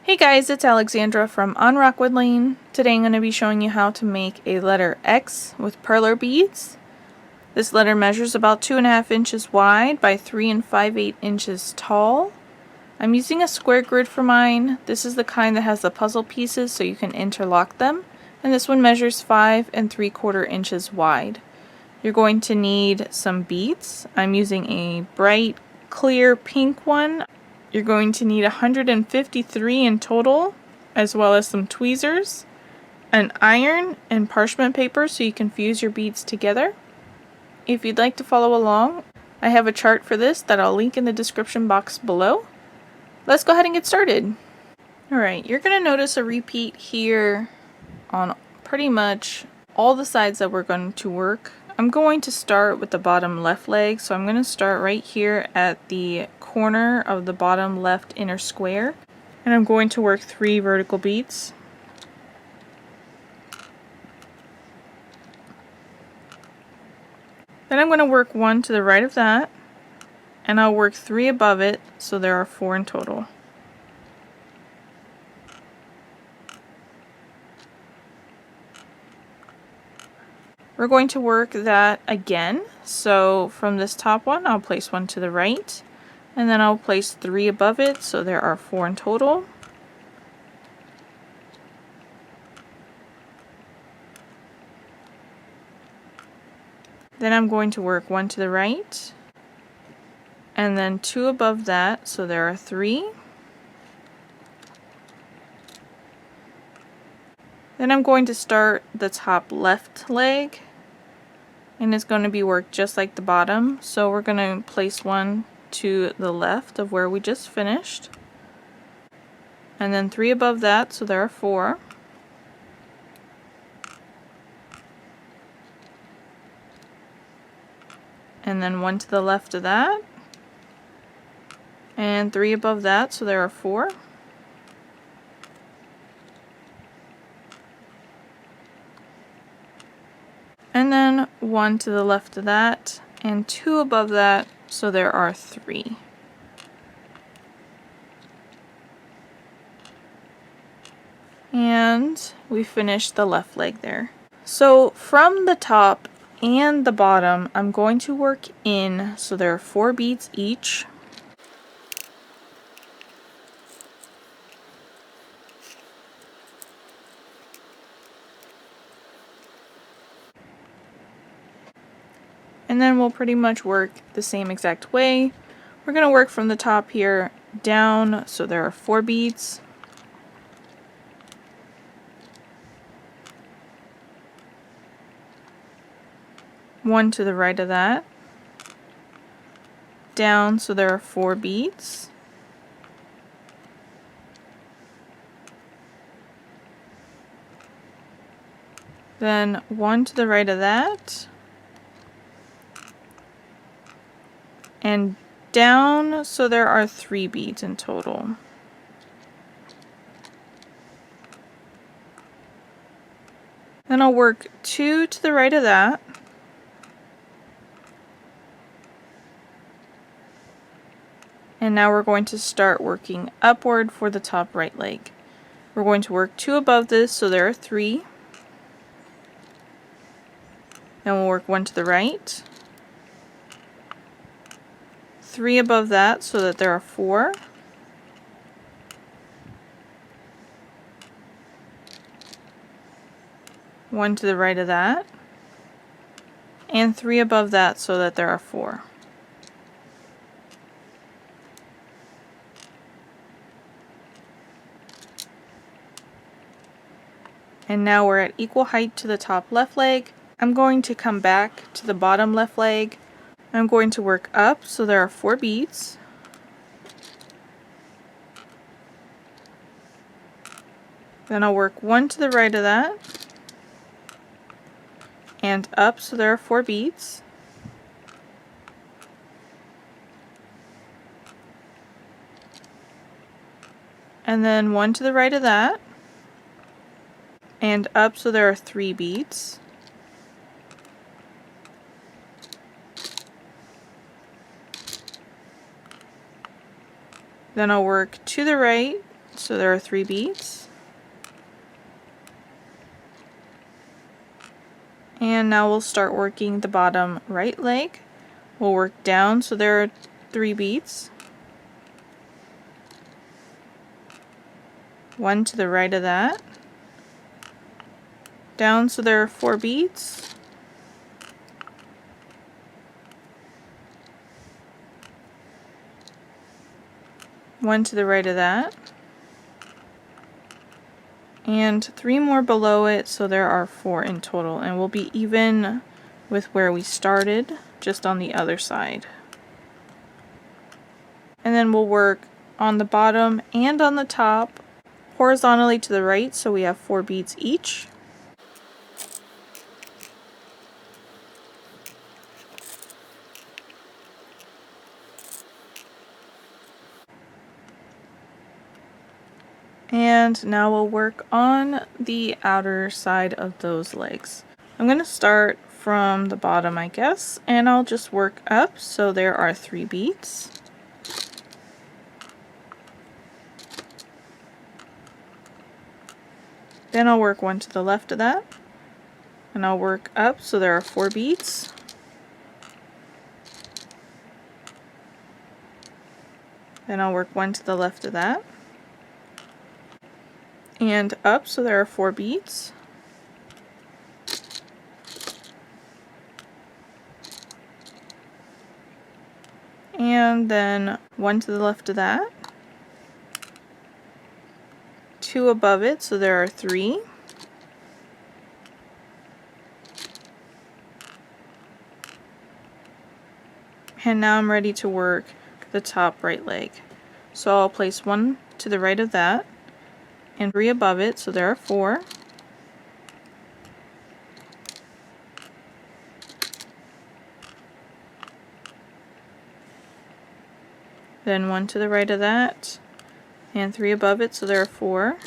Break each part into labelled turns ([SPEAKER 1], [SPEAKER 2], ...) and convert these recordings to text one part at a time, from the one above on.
[SPEAKER 1] Hey guys, it's Alexandra from On Rockwood Lane. Today I'm going to be showing you how to make a letter X with perler beads. This letter measures about 2.5 inches wide by 3 5/8 inches tall. I'm using a square grid for mine. This is the kind that has the puzzle pieces so you can interlock them. And this one measures 5 3/4 inches wide. You're going to need some beads. I'm using a bright, clear pink one. You're going to need 153 in total, as well as some tweezers, an iron, and parchment paper so you can fuse your beads together. If you'd like to follow along, I have a chart for this that I'll link in the description box below. Let's go ahead and get started. Alright, you're going to notice a repeat here on pretty much all the sides that we're going to work. I'm going to start with the bottom left leg, so I'm going to start right here at the corner of the bottom left inner square, and I'm going to work 3 vertical beads. Then I'm going to work 1 to the right of that, and I'll work 3 above it, so there are 4 in total. We're going to work that again, so from this top one I'll place 1 to the right, and then I'll place 3 above it, so there are 4 in total. Then I'm going to work 1 to the right, and then 2 above that, so there are 3. Then I'm going to start the top left leg, and it's going to be worked just like the bottom, so we're going to place 1 to the left of where we just finished, and then 3 above that, so there are 4. And then 1 to the left of that, and 3 above that, so there are 4. And then 1 to the left of that, and 2 above that, so there are 3. And we finished the left leg there. So from the top and the bottom, I'm going to work in, so there are 4 beads each. And then we'll pretty much work the same exact way. We're going to work from the top here down, so there are 4 beads. One to the right of that. Down, so there are 4 beads. Then 1 to the right of that. And down, so there are 3 beads in total. Then I'll work 2 to the right of that. And now we're going to start working upward for the top right leg. We're going to work 2 above this, so there are 3. Then we'll work 1 to the right. 3 above that, so that there are 4. One to the right of that. And 3 above that, so that there are 4. And now we're at equal height to the top left leg. I'm going to come back to the bottom left leg. I'm going to work up, so there are 4 beads. Then I'll work 1 to the right of that. And up, so there are 4 beads. And then 1 to the right of that. And up, so there are 3 beads. Then I'll work to the right, so there are 3 beads. And now we'll start working the bottom right leg. We'll work down, so there are 3 beads. 1 to the right of that. Down, so there are 4 beads. One to the right of that. And 3 more below it, so there are 4 in total, and we'll be even with where we started, just on the other side. And then we'll work on the bottom and on the top horizontally to the right, so we have 4 beads each. And now we'll work on the outer side of those legs. I'm going to start from the bottom, I guess, and I'll just work up, so there are 3 beads. Then I'll work 1 to the left of that, and I'll work up, so there are 4 beads. Then I'll work 1 to the left of that, and up, so there are 4 beads. And then 1 to the left of that, 2 above it, so there are 3. And now I'm ready to work the top right leg. So I'll place 1 to the right of that, and 3 above it, so there are 4. Then 1 to the right of that, and 3 above it, so there are 4.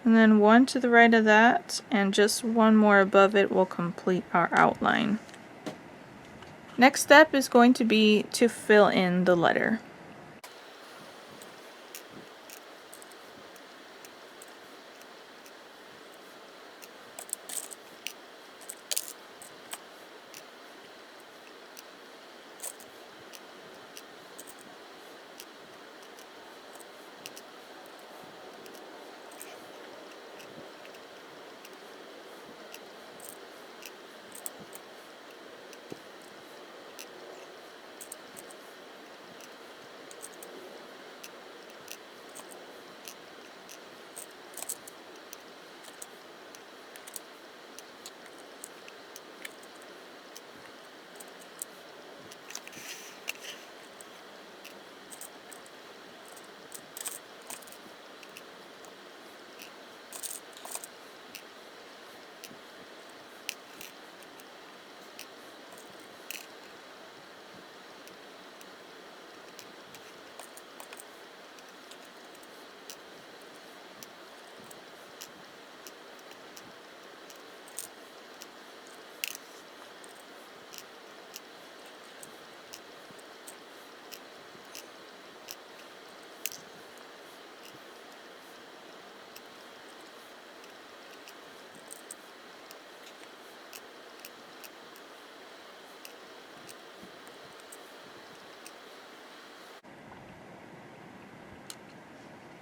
[SPEAKER 1] And then 1 to the right of that, and just 1 more above it will complete our outline. Next step is going to be to fill in the letter.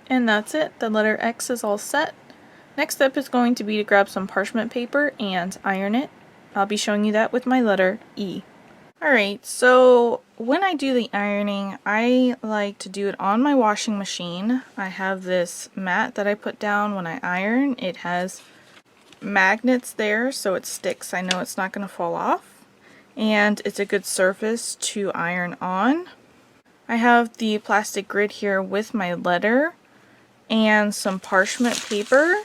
[SPEAKER 1] And that's it, the letter X is all set. Next step is going to be to grab some parchment paper and iron it. I'll be showing you that with my letter E. Alright, so when I do the ironing, I like to do it on my washing machine. I have this mat that I put down when I iron. It has magnets there so it sticks. I know it's not going to fall off. And it's a good surface to iron on. I have the plastic grid here with my letter and some parchment paper.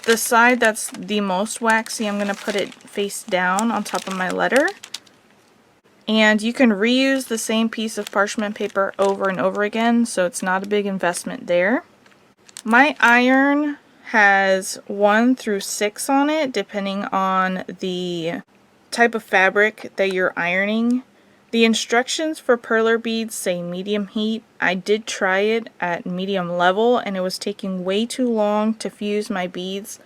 [SPEAKER 1] The side that's the most waxy, I'm going to put it face down on top of my letter. And you can reuse the same piece of parchment paper over and over again, so it's not a big investment there. My iron has 1 through 6 on it, depending on the type of fabric that you're ironing. The instructions for perler beads say medium heat. I did try it at medium level and it was taking way too long to fuse my beads,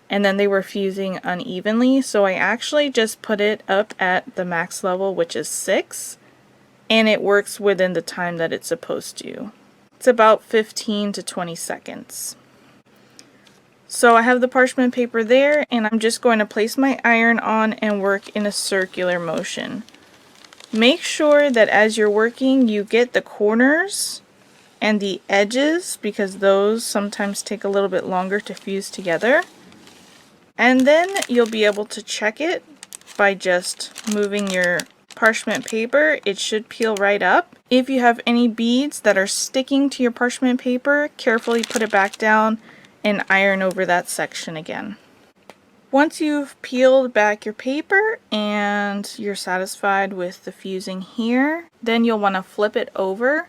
[SPEAKER 1] and then they were fusing unevenly, so I actually just put it up at the max level, which is 6, and it works within the time that it's supposed to. It's about 15 to 20 seconds. So I have the parchment paper there, and I'm just going to place my iron on and work in a circular motion. Make sure that as you're working you get the corners and the edges, because those sometimes take a little bit longer to fuse together. And then you'll be able to check it by just moving your parchment paper. It should peel right up. If you have any beads that are sticking to your parchment paper, carefully put it back down and iron over that section again. Once you've peeled back your paper and you're satisfied with the fusing here, then you'll want to flip it over.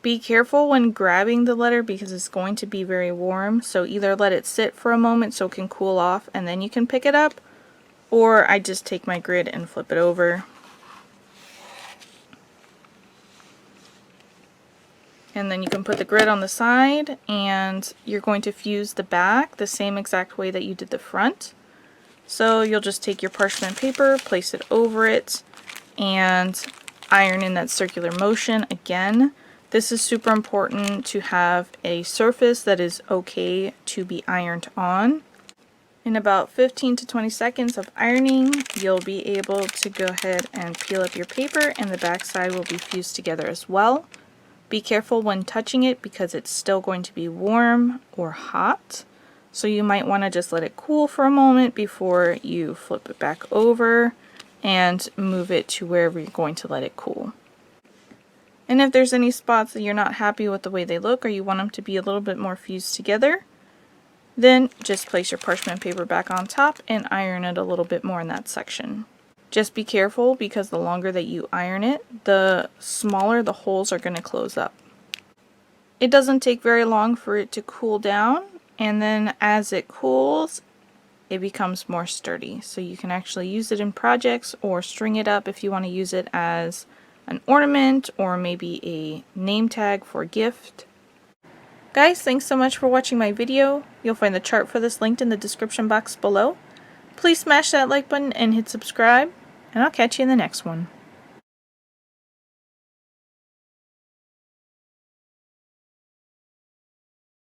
[SPEAKER 1] Be careful when grabbing the letter because it's going to be very warm, so either let it sit for a moment so it can cool off and then you can pick it up, or I just take my grid and flip it over. And then you can put the grid on the side and you're going to fuse the back the same exact way that you did the front. So you'll just take your parchment paper, place it over it, and iron in that circular motion again. This is super important to have a surface that is okay to be ironed on. In about 15 to 20 seconds of ironing, you'll be able to go ahead and peel up your paper, and the back side will be fused together as well. Be careful when touching it because it's still going to be warm or hot. So you might want to just let it cool for a moment before you flip it back over and move it to wherever you're going to let it cool. And if there's any spots that you're not happy with the way they look or you want them to be a little bit more fused together, then just place your parchment paper back on top and iron it a little bit more in that section. Just be careful because the longer that you iron it, the smaller the holes are going to close up. It doesn't take very long for it to cool down, and then as it cools, it becomes more sturdy. So you can actually use it in projects or string it up if you want to use it as an ornament or maybe a name tag for a gift. Guys, thanks so much for watching my video. You'll find the chart for this linked in the description box below. Please smash that like button and hit subscribe, and I'll catch you in the next one.